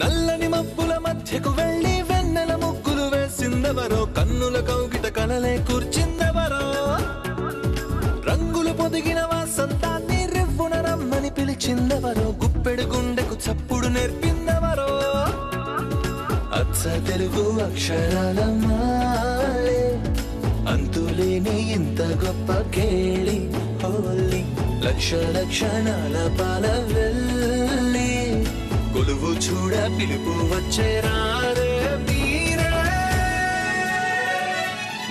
నల్లని మబ్బుల మధ్యకు వెళ్ళి వెన్నెల ముగ్గులు వేసిందెవరో కన్నుల కౌగిట కలలే కూర్చిందెవరో రంగులు పొదిగిన వాసంతాన్ని రివ్వున రమ్మని పిలిచిందెవరో గుప్పెడు గుండెకు చప్పుడు నేర్పిందెవరో అచ్చ తెలుగు అక్షరాల మాలే అంతులేని ఇంత గొప్ప కేళి హోలీ లక్ష లక్షణాల పాల వెళ్ళి కొలువు చూడ పిలుపు వచ్చేరారే వీరే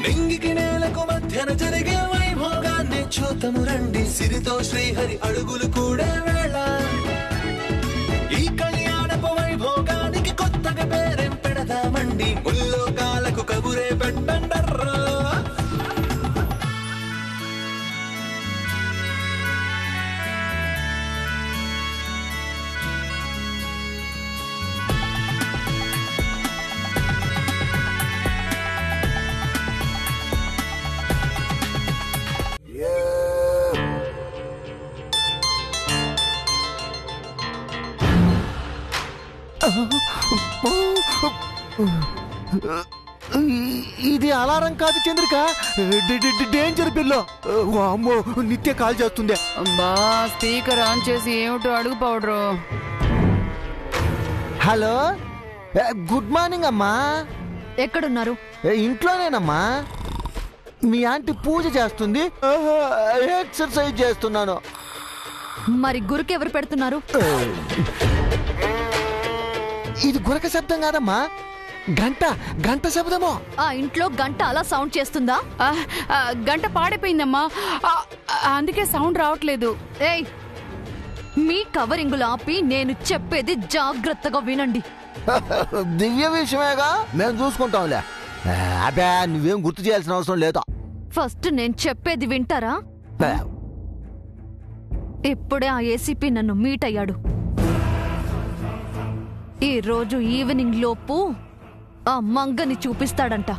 నింగికి నేలకు మధ్యన జరిగే వైభోగాన్ని చూతము రండి సిరితో శ్రీహరి అడుగులు కూడా వేళ ఈ కళ్యాణపు వైభోగానికి కొత్తగా పేరేం పెడదామండి ముల్లోకాలకు కబురే పెట్టండర్రా ఇది అలారం కాదు చంద్రిక, డేంజర్ పిల్లో. అమ్మో నిత్య కాల్ చేస్తుంది. అబ్బా స్పీకర్ ఆన్ చేసి ఏమిటో అడుగు పౌడరు. హలో, గుడ్ మార్నింగ్ అమ్మా. ఎక్కడున్నారు? ఇంట్లోనేనమ్మా. మీ ఆంటీ పూజ చేస్తుంది, ఎక్సర్సైజ్ చేస్తున్నాను. మరి గురుకు ఎవరు పెడుతున్నారు? ఇది గురక శబ్దం కాదమ్మా, గంట గంట శబ్దమో. ఆ ఇంట్లో గంట అలా సౌండ్ చేస్తుందా? గంట పాడైపోయిందమ్మా, అందుకే సౌండ్ రావట్లేదు. ఏయ్, మీ కవరింగులు ఆపి నేను చెప్పేది జాగ్రత్తగా వినండి. దివ్య విషయమేగా, మేము చూసుకుంటాంలే. అదే నువ్వేం గుర్తు చేయాల్సిన అవసరం లేదు. ఫస్ట్ నేను చెప్పేది వింటారా? ఇప్పుడే ఆ ఏసీపీ నన్ను మీట్ అయ్యాడు. ఈ రోజు ఈవినింగ్ లోపు ఆ మంగని చూపిస్తాడంట.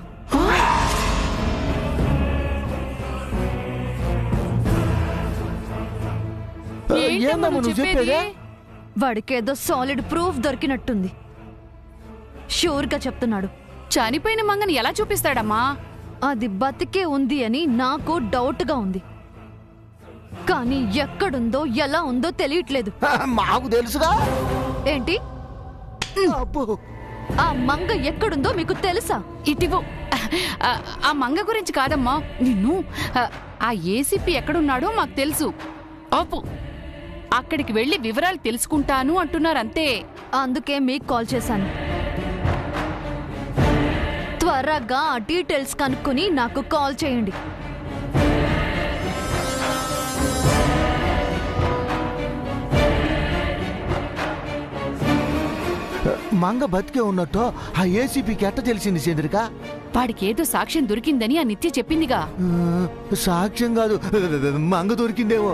వాడికేదో సాలిడ్ ప్రూఫ్ దొరికినట్టుంది. షూర్ గా చెప్తున్నాడు. చనిపోయిన మంగని ఎలా చూపిస్తాడమ్మా? అది బతికే ఉంది అని నాకు డౌట్ గా ఉంది, కానీ ఎక్కడుందో ఎలా ఉందో తెలియట్లేదు. మాకు తెలుసుగా. ఏంటి? ఆ మంగ ఎక్కడుందో మీకు తెలుసా? ఇటివో, ఆ మంగ గురించి కాదమ్మా, నిన్ను ఆ ఏసీపీ ఎక్కడున్నాడో మాకు తెలుసు. ఆపు, అక్కడికి వెళ్లి వివరాలు తెలుసుకుంటాను అంటున్నారంతే. అందుకే మీకు కాల్ చేశాను. త్వరగా ఆ డీటెయిల్స్ కనుక్కొని నాకు కాల్ చేయండి. మంగ బతికే ఉన్నట్టు ఆ ఏసీపీకి ఎట్ట తెలిసింది చంద్రిక? వాడికేదో సాక్ష్యం దొరికిందని ఆ నిత్య చెప్పిందిగా. సాక్ష్యం కాదు, మంగ దొరికిందేమో.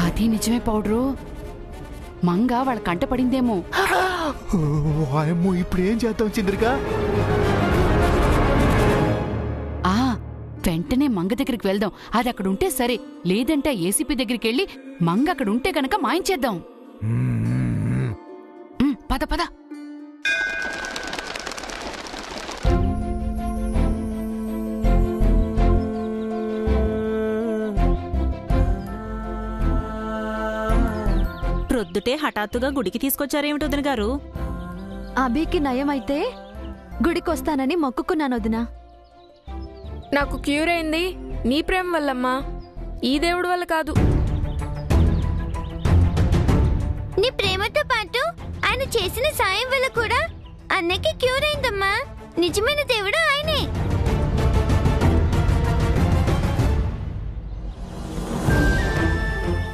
అది నిజమే పౌడరు, మంగ వాళ్ళ కంట పడిందేమో. అమ్మో, ఇప్పుడు ఏం చేద్దాం చంద్రిక? వెంటనే మంగ దగ్గరికి వెళ్దాం. అది అక్కడ ఉంటే సరే, లేదంటే ఏసీపీ దగ్గరికి వెళ్ళి మంగ అక్కడ ఉంటే గనక మాయించేద్దాం. పద పద. ప్రొద్దుటే హఠాత్తుగా గుడికి తీసుకొచ్చారేమిటి వదిన గారు? అభికి నయమైతే గుడికొస్తానని మొక్కుకున్నాను వదినా. నాకు క్యూర్ అయింది నీ ప్రేమ వల్లమ్మా, ఈ దేవుడు వల్ల కాదు. నీ ప్రేమతో పాటు ఆయన చేసిన సాయం వల్ల కూడా అన్నకి క్యూర్ అయిందమ్మా. నిజమైన దేవుడు ఆయనే.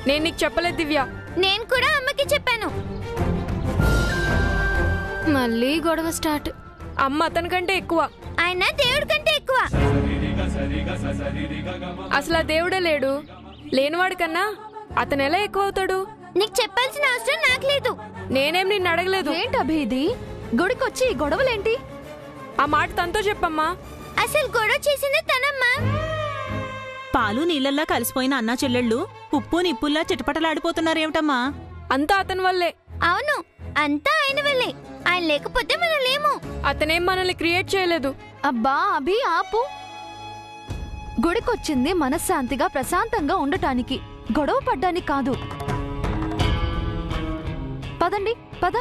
నేను నీకు చెప్పలేదు దివ్య. నేను కూడా అమ్మకి చెప్పాను. మళ్ళీ గొడవ స్టార్ట్. అమ్మ అతని కంటే ఎక్కువ, ఆయన దేవుడి కంటే ఎక్కువ. అసలు ఆ దేవుడే లేడు. లేనివాడి కన్నా అతను ఎలా ఎక్కువ అవుతాడు? నీకు చెప్పాల్సిన అవసరం నాకు లేదు. నేనేం నిన్ను అడగలేదు. ఏంటి అభి ఇది? గుడికొచ్చి గొడవలేంటి? ఆ మాట తనతో చెప్పమ్మా. అసలు గొడవ చేసింది తనమ్మా. పాలు నీళ్ళల్లా కలిసిపోయిన అన్నా చెల్లెళ్ళు ఉప్పు నిప్పుల్లా చిటపటలాడిపోతున్నారేమిటమ్మా? అంతా అతని వల్లే. అవును, అంతా ఆయన వల్లే. ఆయన లేకపోతే మనం లేము. అతనేం మనల్ని క్రియేట్ చేయలేదు. అబ్బా అభి ఆపు. గుడికొచ్చింది మనశ్శాంతిగా ప్రశాంతంగా ఉండటానికి, గొడవ పడ్డానికి కాదు. పదండి పద.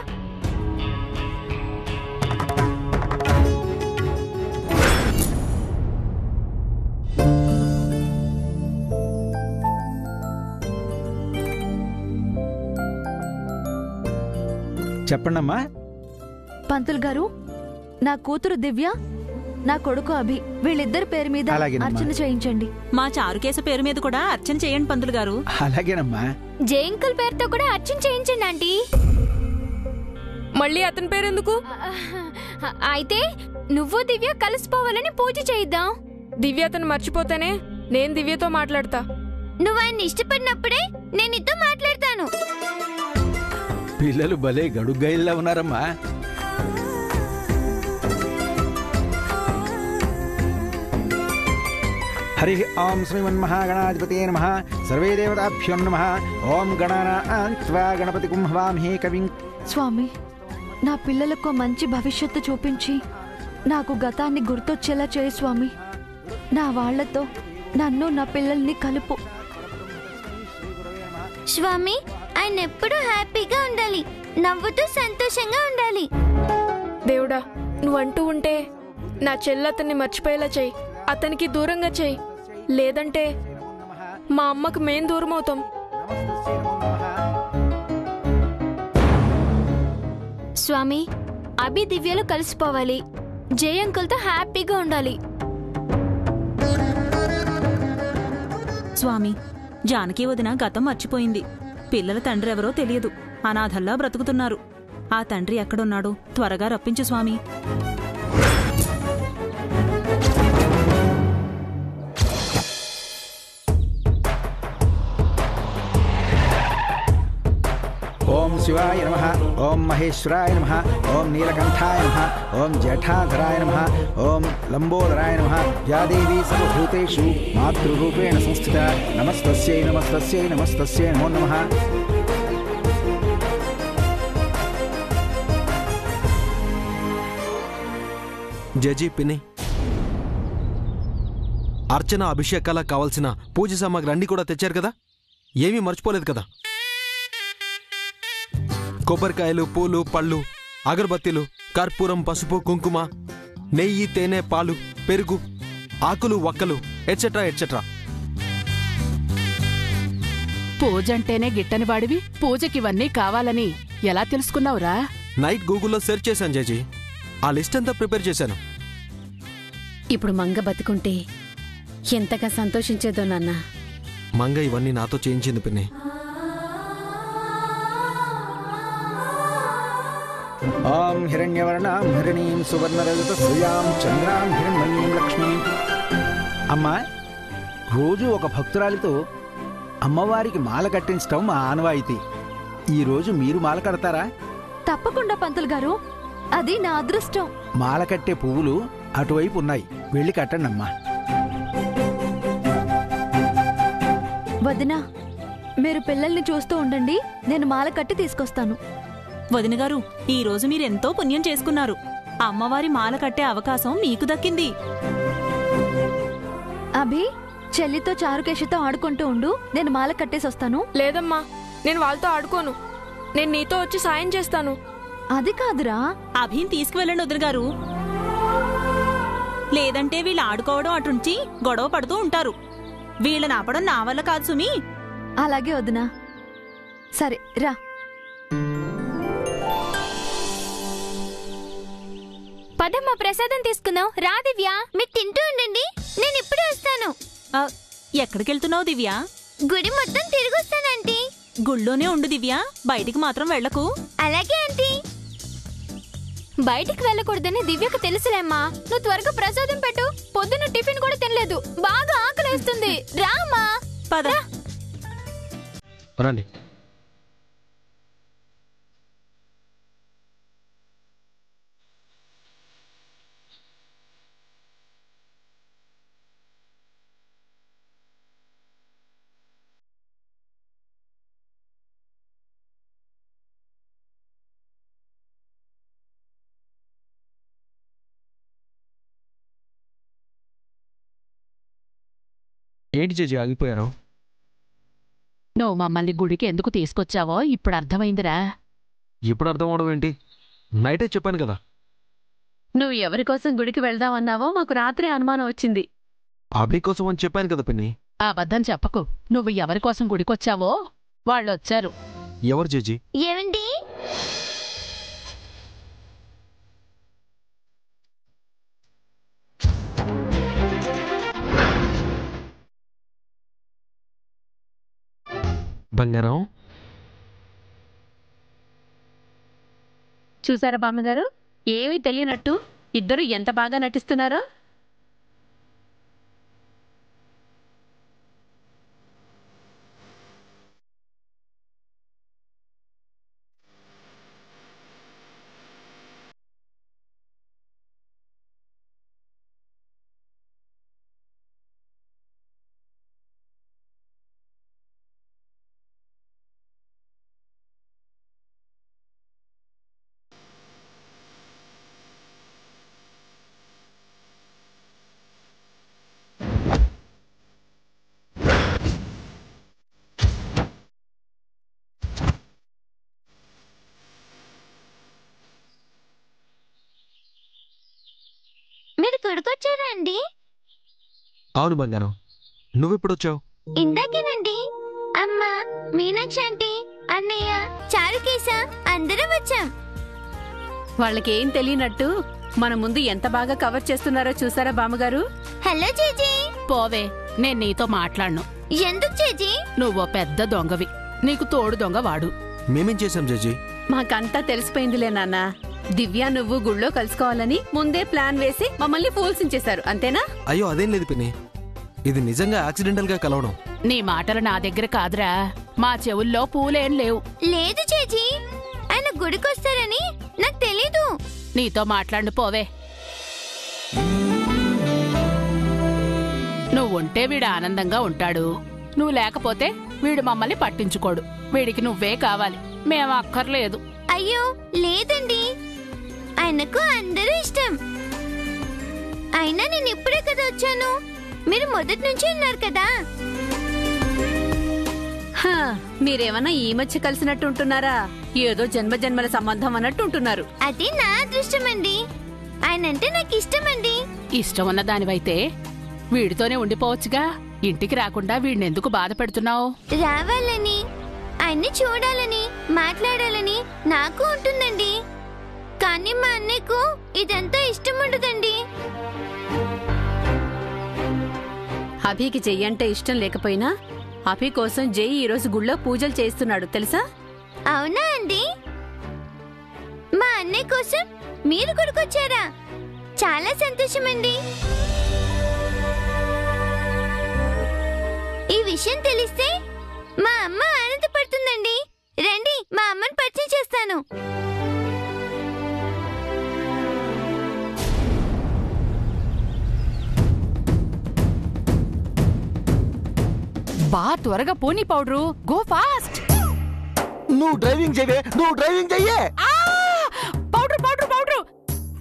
చెప్పండమ్మా. పంతులు గారు, నా కూతురు దివ్య, నా కొడుకు అభి, వీళ్ళిద్దరి పేరు మీద అలాగేనమ్మా. అర్చన చేయించండి. మా చారుకేశ పేరు మీద కూడా అర్చన చేయండి పంతులు గారు. అలాగేనమ్మా. జయంకుల్ పేరుతో కూడా అర్చన చేయించండి ఆంటీ. మళ్ళీ అతని పేరెందుకు? అయితే నువ్వు దివ్య కలిసిపోవాలని పూజ చేయిద్దాం. దివ్య అతను మర్చిపోతేనే నేను దివ్యతో మాట్లాడతా. నువ్వు ఆయన ఇష్టపడినప్పుడే నేను నీతో మాట్లాడతాను. పిల్లలు భలే గడుగ్గాయిల్లా ఉన్నారమ్మా. హరి ఓం శ్రీమన్మహాగణాధిపతే నమః. సర్వే దేవతాభ్యో నమః. ఓం గణానాన్త్వా గణపతి కుంభవామహే కవిం. స్వామి, నా పిల్లలకు మంచి భవిష్యత్తు చూపించి నాకు గతాన్ని గుర్తొచ్చేలా చేయి స్వామి. నా వాళ్లతో నన్ను నా పిల్లల్ని కలుపు. స్వామి, ఆయన ఎప్పుడూ హ్యాపీగా ఉండాలి, నవ్వుతూ సంతోషంగా ఉండాలి. దేవుడా, నువ్వంటూ ఉంటే నా చెల్లెతన్ని మర్చిపోయేలా చెయ్యి. అతనికి దూరంగా చెయ్యి. లేదంటే మా అమ్మకు మేం దూరం అవుతాం. స్వామి, అభి దివ్యలు కలిసిపోవాలి, జయ అంకుల్తో హ్యాపీగా ఉండాలి. స్వామి, జానకి వదిన గతం మర్చిపోయింది. పిల్లల తండ్రి ఎవరో తెలియదు, అనాథల్లా బ్రతుకుతున్నారు. ఆ తండ్రి ఎక్కడున్నాడో త్వరగా రప్పించు స్వామి. ఓం శివాయ నమః. ఓం మహేశ్వరాయ నమః. ఓం నీలకంఠాయ నమః. ఓం జఠాధరాయ నమః. ఓం లంబోదరాయ నమః. యా దేవీ సర్వభూతేషు మాతృరూపేణ సంస్థితా నమస్తస్యై నమస్తస్యై నమస్తస్యై నమో నమః. జజీ పిన్ని, అర్చన అభిషేకాలకు కావాల్సిన పూజ సామాగ్రి అన్ని కూడా తెచ్చారు కదా? ఏమీ మర్చిపోలేదు కదా? కొబ్బరికాయలు, పూలు, పళ్ళు, అగరబత్తీలు, కర్పూరం, పసుపు, కుంకుమ, నెయ్యి, తేనె, పాలు, పెరుగు, ఆకులు, వక్కలు, ఎట్సెట్రా ఎట్సెట్రా. పూజంటేనే గిట్టని వాడివి, పూజకివన్నీ కావాలని ఎలా తెలుసుకున్నావురా? నైట్ గూగుల్లో సెర్చ్ చేశాను జేజీ. ఆ లిస్ట్ అంతా ప్రిపేర్ చేశాను. ఇప్పుడు మంగ బతుకుంటే ఎంతగా సంతోషించేదో నాన్న. మంగ ఇవన్నీ నాతో చేయించింది పిన్ని. ఓం హిరణ్యవర్ణాం హిరణీం సువర్ణరజత శ్రియాం చంద్రాం హిరణ్మయీం లక్ష్మీం. అమ్మా, రోజు ఒక భక్తురాలితో అమ్మవారికి మాల కట్టించటం మా ఆనవాయితీ. ఈరోజు మీరు మాల కడతారా? తప్పకుండా పంతులు గారు, అది నా అదృష్టం. మాల కట్టే పువ్వులు అటువైపు ఉన్నాయి, వెళ్ళి కట్టండి అమ్మా. వదినా, మీరు పిల్లల్ని చూస్తూ ఉండండి, నేను మాల కట్టి తీసుకొస్తాను. వదిన గారు, ఈ రోజు మీరెంతో పుణ్యం చేసుకున్నారు. అమ్మవారి మాల కట్టే అవకాశం మీకు దక్కింది. అభి, చెల్లితో చారుకేశతో ఆడుకుంటూ ఉండు, నేను మాల కట్టేసొస్తాను. లేదమ్మా, నేను వాళ్ళతో ఆడుకోను. నేను నీతో వచ్చి సాయం చేస్తాను. అది కాదురా. అభిని తీసుకువెళ్ళండి వదిన గారు. లేదంటే వీళ్ళు ఆడుకోవడం అటుంచి గొడవ పడుతూ ఉంటారు. వీళ్ళని ఆపడం నా వల్ల కాదు సుమి. అలాగే వదినా. సరే రా. పదమ్మా, ప్రసాదం తీసుకుందాం. రా దివ్య, మీరు తింటూ ఉండండి, నేను ఇప్పుడే వస్తాను. ఎక్కడికెళ్తున్నావు దివ్య? గుడి మొత్తం తిరిగొస్తానంటీ. గుళ్ళోనే ఉండు దివ్య, బయటికి మాత్రం వెళ్ళకు. అలాగే ఆంటీ. బయటికి వెళ్ళకూడదని దివ్యకు తెలుసులేమ్మా. నువ్వు త్వరగా ప్రసాదం పెట్టు. పొద్దున్న టిఫిన్ కూడా తినలేదు, బాగా ఆకలేస్తుంది. రామ్మా. పద. రండి. ఏంటి జేజీ ఆగిపోయారు? నువ్వు మమ్మల్ని గుడికి ఎందుకు తీసుకొచ్చావో ఇప్పుడు అర్థమైందిరా. ఇప్పుడు అర్థం అవడం ఏంటి? నైటే చెప్పాను కదా. నువ్వు ఎవరి కోసం గుడికి వెళ్దామన్నావో మాకు రాత్రి అనుమానం వచ్చింది. అభి కోసం అని చెప్పాను కదా పిన్ని. ఆ అబద్ధం చెప్పకు. నువ్వు ఎవరి కోసం గుడికొచ్చావో వాళ్ళొచ్చారు. ఎవరు జేజీ? ఏమండి? బంగారం, చూసారా బామ్మగారు, ఏమీ తెలియనట్టు ఇద్దరు ఎంత బాగా నటిస్తున్నారో. మీరు గుడికొచ్చారా అండి? అవును బంగారం, నువ్వెప్పుడొచ్చావు? ఇందాకేనండి. అమ్మ, మీనాక్షి ఆంటీ, అన్నయ్య, చారుకేశ అందరం వచ్చాం. వాళ్ళకేం తెలియనట్టు మన ముందు ఎంత బాగా కవర్ చేస్తున్నారో చూసారా బామ్మగారు. హలో చేజీ. పోవే, నేను నీతో మాట్లాడను. ఎందుకు చేజీ? నువ్వో పెద్ద దొంగవి, నీకు తోడు దొంగ వాడు. మేమేం చేశాం జేజీ? మాకంతా తెలిసిపోయిందిలే నాన్న. దివ్య నువ్వు గుళ్ళో కలుసుకోవాలని ముందే ప్లాన్ వేసి మమ్మల్ని ఫూల్సించేశారు, అంతేనా? అయ్యో అదేం లేదు పిన్ని, ఇది నిజంగా యాక్సిడెంటల్ గా కలవడం. నీ మాటలు నా దగ్గర కాదురా, మా చెవుల్లో పూలేం లేవు. లేదు చేజీ, ఆయన గుడికొస్తారని నాకు తెలీదు. నీతో మాట్లాడు పోవే. నువ్వుంటే వీడు ఆనందంగా ఉంటాడు, నువ్వు లేకపోతే వీడు మమ్మల్ని పట్టించుకోడు. వీడికి నువ్వే కావాలి, మేము అక్కర్లేదు. అయ్యో లేదండి, ఆయనకు అందరూ ఇష్టం. అయినా నేను ఇప్పుడే కదా వచ్చాను, మీరు మొదటి నుంచి ఉన్నారు కదా. హా, మీరేమన్నా ఈ మధ్య కలిసినట్టు ఉంటున్నారా? ఏదో జన్మ జన్మల సంబంధం అన్నట్టు ఉంటున్నారు. అది నా అదృష్టం అండి, ఆయనంటే నాకు ఇష్టమండి. ఇష్టం ఉన్న దానివైతే వీడితోనే ఉండిపోవచ్చుగా. ఇంటికి రాకుండా వీడినెందుకు బాధ పెడుతున్నావు? రావాలని, ఆయన్ని చూడాలని, మాట్లాడాలని నాకు ఉంటుందండి. కానీ మా అన్నయ్యకు ఇదంతా ఇష్టం ఉండదండి. అభికి చెయ్యంటే ఇష్టం లేకపోయినా అభి కోసం జై ఈరోజు గుళ్ళో పూజలు చేస్తున్నాడు, తెలుసా? అవునా అండి? మా అన్నయ్య కోసం మీరు గుడికొచ్చారా? చాలా సంతోషమండి. ఈ విషయం తెలిస్తే మా అమ్మ ఆనందపడుతుందండి. రండి, మా అమ్మని పరిచయం చేస్తాను. బా త్వరగా పోనీ పౌడరు, గో ఫాస్ట్. నువ్వు డ్రైవింగ్ చెయ్యే, నువ్వు డ్రైవింగ్ చెయ్యే. పౌడర్ పౌడర్ పౌడర్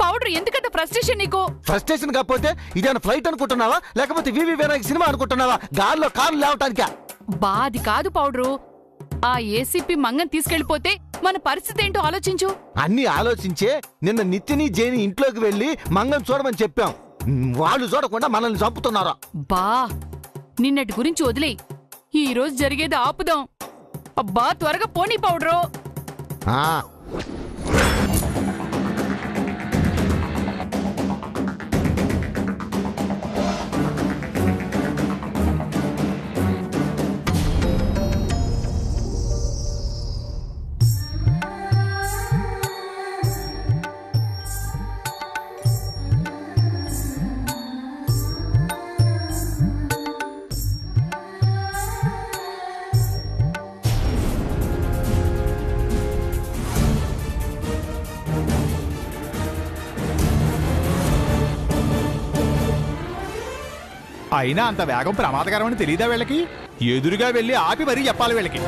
పౌడర్, ఎందుకంత ఫ్రస్ట్రేషన్ నీకు? ఫ్రస్ట్రేషన్ కాకపోతే ఇదేనా ఫ్లైట్ అనుకుంటున్నావా, లేకపోతే వివి వినాయక్ సినిమా అనుకుంటున్నావా? గాల్లో కార్లు లేవటానికా? బాది కాదు పౌడరు, ఆ ఏసీపీ మంగన్ తీసుకెళ్లిపోతే మన పరిస్థితి ఏంటో ఆలోచించు. అన్ని ఆలోచించే నిన్న నిత్యని జైని ఇంట్లోకి వెళ్లి మంగన్ చూడమని చెప్పాం. వాళ్ళు చూడకుండా మనల్ని చంపుతున్నారా? బా నిన్నటి గురించి వదిలే, ఈ రోజు జరిగేది ఆపుదాం. అబ్బా త్వరగా పోనీ పౌడరు. అయినా అంత వేగం ప్రమాదకరమని తెలియదా వీళ్ళకి? ఎదురుగా వెళ్ళి ఆపి మరీ చెప్పాలి వీళ్ళకి.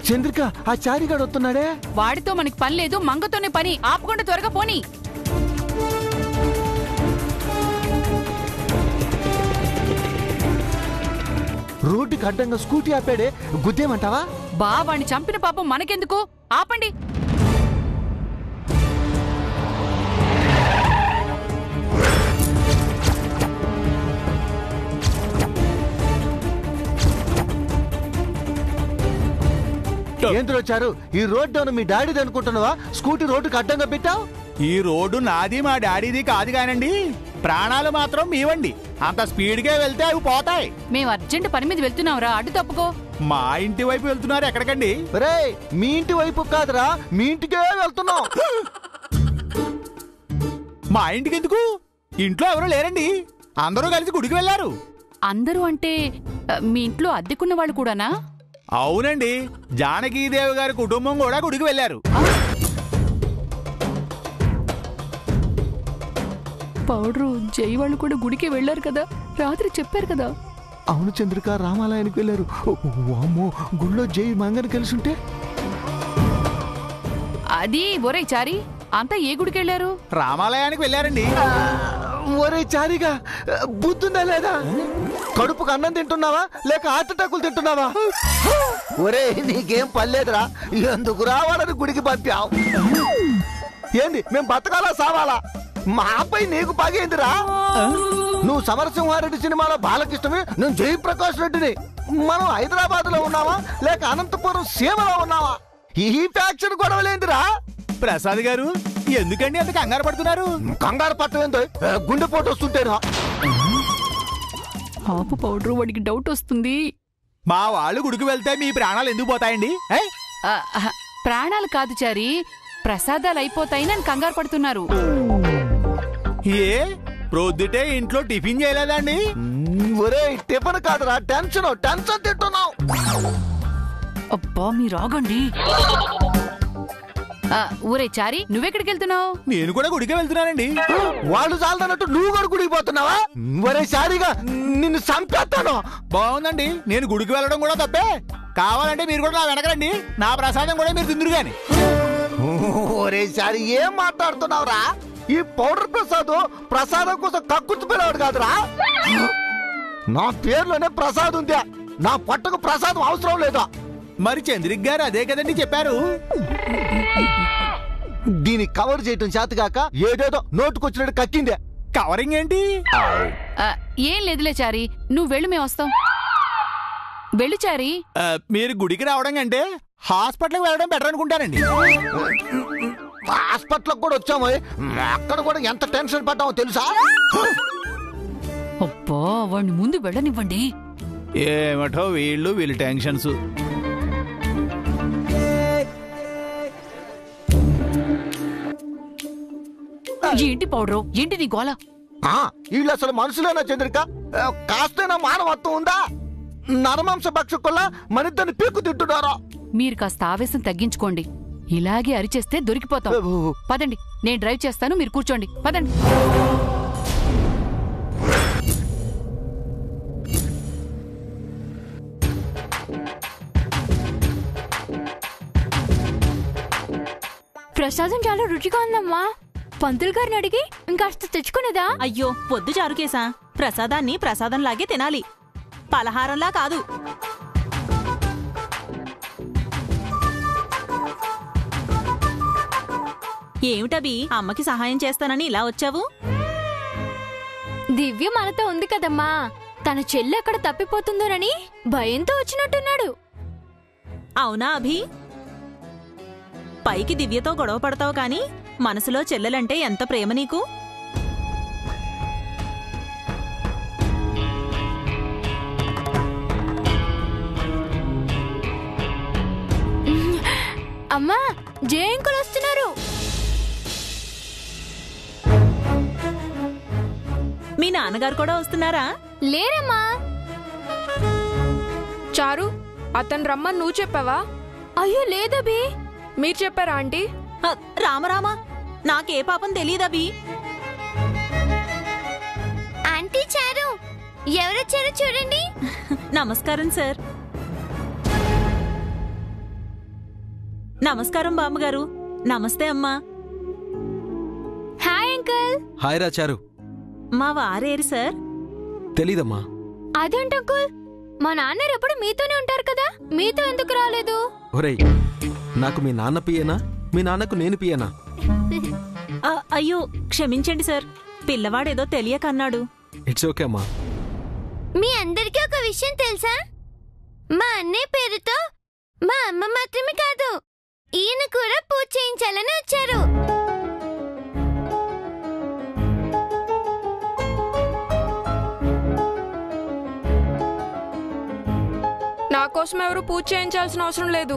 చంద్రిక ఆ చారిగాడు వస్తున్నాడే. వాడితో మనకి పని లేదు, మంగతోనే పని. ఆపకుండా త్వరగా పోనీ. రోడ్డుకి అడ్డంగా స్కూటీ ఆపాడే, గుద్దేమంటావా? వాడిని చంపిన పాపం మనకెందుకు? ఆపండి. ఏంటి వచ్చారు? ఈ రోడ్డు మీ డాడీది అనుకుంటున్నావా? స్కూటీ రోడ్డుకి అడ్డంగా పెట్టావు. ఈ రోడ్డు నాది మా డాడీది కాదు కానండి, ప్రాణాలు మాత్రం మీవండి. అంత స్పీడ్గా వెళ్తే అవి పోతాయి. మేము అర్జెంట్ పని మీద వెళ్తున్నాంరా, అడ్డు తప్పుకో. మా ఇంటి వైపు వెళ్తున్నారు, ఎక్కడికండి? రేయ్, మీ ఇంటి వైపు కాదురా, మీ ఇంటికే వెళ్తున్నాం. మా ఇంటికి ఎందుకు? ఇంట్లో ఎవరు లేరండి, అందరూ కలిసి గుడికి వెళ్ళారు. అందరూ అంటే మీ ఇంట్లో అద్దెకున్న వాళ్ళు కూడానా? అవునండి, జానకీదేవి గారి కుటుంబం కూడా గుడికి వెళ్ళారు. పౌడరు జై వాళ్ళు కూడా గుడికి వెళ్ళారు కదా, రాత్రి చెప్పారు కదా. అవును చంద్రిక, రామాలయానికి వెళ్ళారు. వామ్మో, గుళ్ళో జై మంగని కలిసి ఉంటే. అది ఒరే చారి, అంతా ఏ గుడికి వెళ్ళారు? రామాలయానికి వెళ్ళారండి. ఒరే చారిగా, బుద్ధుందా లేదా? కడుపుకు అన్నం తింటున్నావా లేక హార్ట్ అటాకులు తింటున్నావా? ఒరే, నీకేం పర్లేదురా, ఎందుకు రావాలని గుడికి పంపావు? ఏంది, మేము బతకాలా సావాలా? మాపై నీకు పగేందిరా? నువ్వు సమరసింహారెడ్డి సినిమాలో బాలకృష్ణవి, నేను జయప్రకాష్ రెడ్డిని. మనం హైదరాబాద్ లో ఉన్నావా లేక అనంతపురం సీమలో ఉన్నావా? ఈ ఫ్యాక్షన్ గొడవలేందిరా? ప్రసాద్ గారు, ఎందుకండి అంత కంగారు పడుతున్నారు? కంగారు పట్టవేందో, గుండెపోటు వస్తుంటేనా? ఆపు పౌడరు, వాడికి డౌట్ వస్తుంది. మా వాళ్ళు గుడికి వెళ్తే మీ ప్రాణాలు ఎందుకు పోతాయండి? ప్రాణాలు కాదు చారి, ప్రసాదాలు అయిపోతాయి అని కంగారు పడుతున్నారు. ఏ ప్రొద్దుటే ఇంట్లో టిఫిన్ చేయలేదండి? ఒరే, టిఫిన్ కాదురా, టెన్షన్ తింటున్నావు. అబ్బా మీరు ఆగండి. ఊరే చారి, నువ్వెక్కడికి వెళ్తున్నావు? నేను కూడా గుడికి వెళ్తున్నానండి. వాళ్ళు చాలదన్నట్టు నువ్వు కూడా గుడికి పోతున్నావా? ఒరే చారిగా, నిన్ను చంపేస్తాను. బాగుందండి, నేను గుడికి వెళ్ళడం కూడా తప్పే. కావాలంటే మీరు కూడా నా వెనకరండి, నా ప్రసాదం కూడా మీరు తిందురు గాని. ఒరే చారి, ఏం మాట్లాడుతున్నావురా? ఈ పౌడర్ ప్రసాదం కోసం కక్కుర్తి పిల్లవాడు కాదురా. నా పేర్లోనే ప్రసాద్ ఉందా, నా పట్టుకు ప్రసాదం అవసరం లేదా? మరి చంద్రిక్ గారు అదే కదండి చెప్పారు. దీన్ని కవర్ చేయటం చేతగాక ఏదేదో నోటుకొచ్చినట్టు కక్కిందే. కవరింగ్ ఏంటి? ఏం లేదులే చారి, నువ్వు వెళ్ళు, మేము వస్తాం. వెళ్ళు చారి. మీరు గుడికి రావడం కంటే హాస్పిటల్కి వెళ్ళడం బెటర్ అనుకుంటానండి. హాస్పిటల్కి కూడా వచ్చాము, అక్కడ కూడా ఎంత టెన్షన్ పడ్డామో తెలుసా? అబ్బా, వాడిని ముందు వెళ్ళనివ్వండి. ఏమటో వీళ్ళు టెన్షన్స్. ఏంటి పౌడరు, ఏంటి నీ గోల? వీళ్ళు అసలు మనుషులేనా చంద్రిక? కాస్తైనా మానవత్వం ఉందా? నరమాంస భక్షకుల్లా మనిద్దరిని పీకు తింటున్నారా? మీరు కాస్త ఆవేశం తగ్గించుకోండి. ఇలాగే అరిచేస్తే దొరికిపోతాం. పదండి, నేను డ్రైవ్ చేస్తాను, మీరు కూర్చోండి. పదండి. ప్రసాదం చాలా రుచిగా ఉందమ్మా. పంతులు గారిని అడిగి ఇంకాస్త తెచ్చుకునేదా? అయ్యో పొద్దు చారుకేసా, ప్రసాదాన్ని ప్రసాదంలాగే తినాలి, పలహారంలా కాదు. ఏమిటబి, అమ్మకి సహాయం చేస్తానని ఇలా వచ్చావు? దివ్య మనతో ఉంది కదమ్మా, తన చెల్లి ఎక్కడ తప్పిపోతుందోనని భయంతో వచ్చినట్టున్నాడు. అవునా అభి? పైకి దివ్యతో గొడవ పడతావు కాని మనసులో చెల్లెలంటే ఎంత ప్రేమ నీకు? అమ్మా, జయంకులు వస్తున్నారు. మీ నాన్నగారు కూడా వస్తున్నారా? లేరమ్మా. చారు, అతను రమ్మని నువ్వు చెప్పావా? అయ్యో లేదబి. మీరు చెప్పారా ఆంటీ? రామరామా, నాకే పాపం తెలీదబి. ఆంటీ చారు, ఎవరొచ్చారో చూడండి. నమస్కారం సార్. నమస్కారం బామ్మగారు. నమస్తే అమ్మా. Hi uncle. హాయ్ రా చారు. మా వారేరు సార్? తెలీదమ్మా. అదేంటి అంకుల్, మా నాన్న ఎప్పుడు మీతోనే ఉంటారు కదా, మీతో ఎందుకు రాలేదు? ఒరేయ్, నాకు మీ నాన్న పియేనా, మీ నాన్నకు నేను పియేనా? అయ్యో క్షమించండి సార్, పిల్లవాడేదో తెలియకన్నాడు. ఇట్స్ ఓకే అమ్మా. మీ అందరికీ ఒక విషయం తెలుసా? మా అన్నయ్య పేరుతో మా అమ్మ మాత్రమే కాదు, ఈయన కూడా పూజ చేయించాలని వచ్చారు. నా కోసం ఎవరు పూజ చేయించాల్సిన అవసరం లేదు.